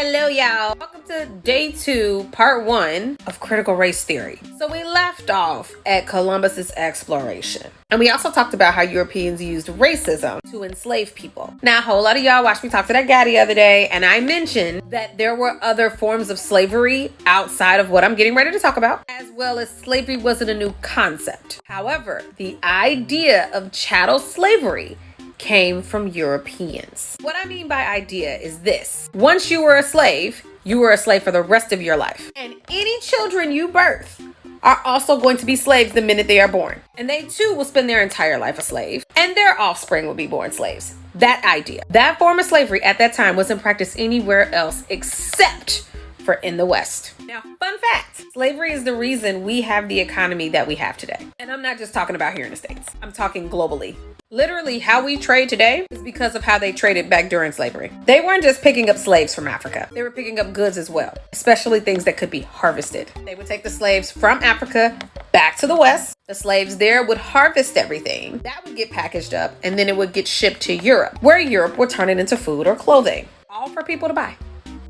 Hello, y'all. Welcome to day 2, part 1 of critical race theory. So we left off at Columbus's exploration. And we also talked about how Europeans used racism to enslave people. Now, a whole lot of y'all watched me talk to that guy the other day, and I mentioned that there were other forms of slavery outside of what I'm getting ready to talk about, as well as slavery wasn't a new concept. However, the idea of chattel slavery came from Europeans. What I mean by idea is this. Once you were a slave for the rest of your life. And any children you birth are also going to be slaves the minute they are born. And they too will spend their entire life a slave. And their offspring will be born slaves. That idea. That form of slavery at that time wasn't practiced anywhere else except for in the West. Now, fun fact, slavery is the reason we have the economy that we have today. And I'm not just talking about here in the States. I'm talking globally. Literally, how we trade today is because of how they traded back during slavery. They weren't just picking up slaves from Africa. They were picking up goods as well, especially things that could be harvested. They would take the slaves from Africa back to the West. The slaves there would harvest everything. That would get packaged up, and then it would get shipped to Europe, where Europe would turn it into food or clothing, all for people to buy.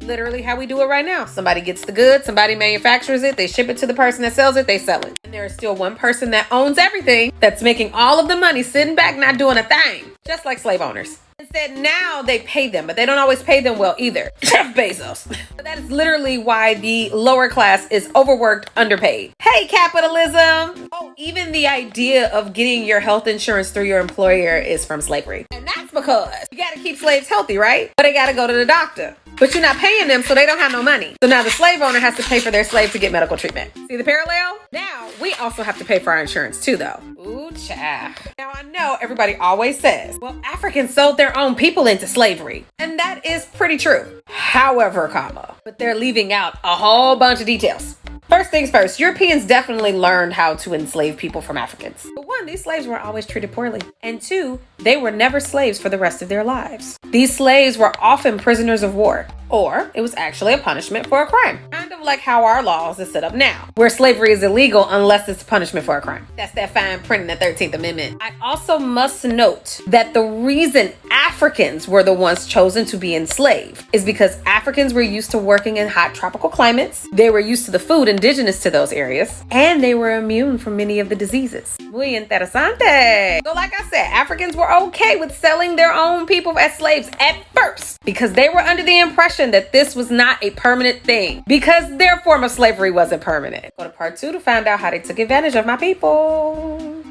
Literally how we do it right now. Somebody gets the goods, somebody manufactures it, they ship it to the person that sells it, they sell it. And there is still one person that owns everything, that's making all of the money, sitting back, not doing a thing. Just like slave owners. Instead, now they pay them, but they don't always pay them well either. Jeff Bezos. But that is literally why the lower class is overworked, underpaid. Hey, capitalism. Oh, even the idea of getting your health insurance through your employer is from slavery. And that's because you got to keep slaves healthy, right? But they got to go to the doctor. But you're not paying them, so they don't have no money. So now the slave owner has to pay for their slave to get medical treatment. See the parallel? Now, we also have to pay for our insurance too, though. Ooh, child. Now, I know everybody always says, well, Africans sold their own people into slavery. And that is pretty true. However, but they're leaving out a whole bunch of details. First things first, Europeans definitely learned how to enslave people from Africans. But one, these slaves were always treated poorly. And two, they were never slaves for the rest of their lives. These slaves were often prisoners of war, or it was actually a punishment for a crime. Kind of like how our laws is set up now, where slavery is illegal unless it's a punishment for a crime. That's that fine print in the 13th Amendment. I also must note that the reason Africans were the ones chosen to be enslaved is because Africans were used to working in hot tropical climates. They were used to the food indigenous to those areas, and they were immune from many of the diseases. Muy interesante. So like I said, Africans were okay with selling their own people as slaves at first because they were under the impression that this was not a permanent thing because their form of slavery wasn't permanent. Go to part 2 to find out how they took advantage of my people.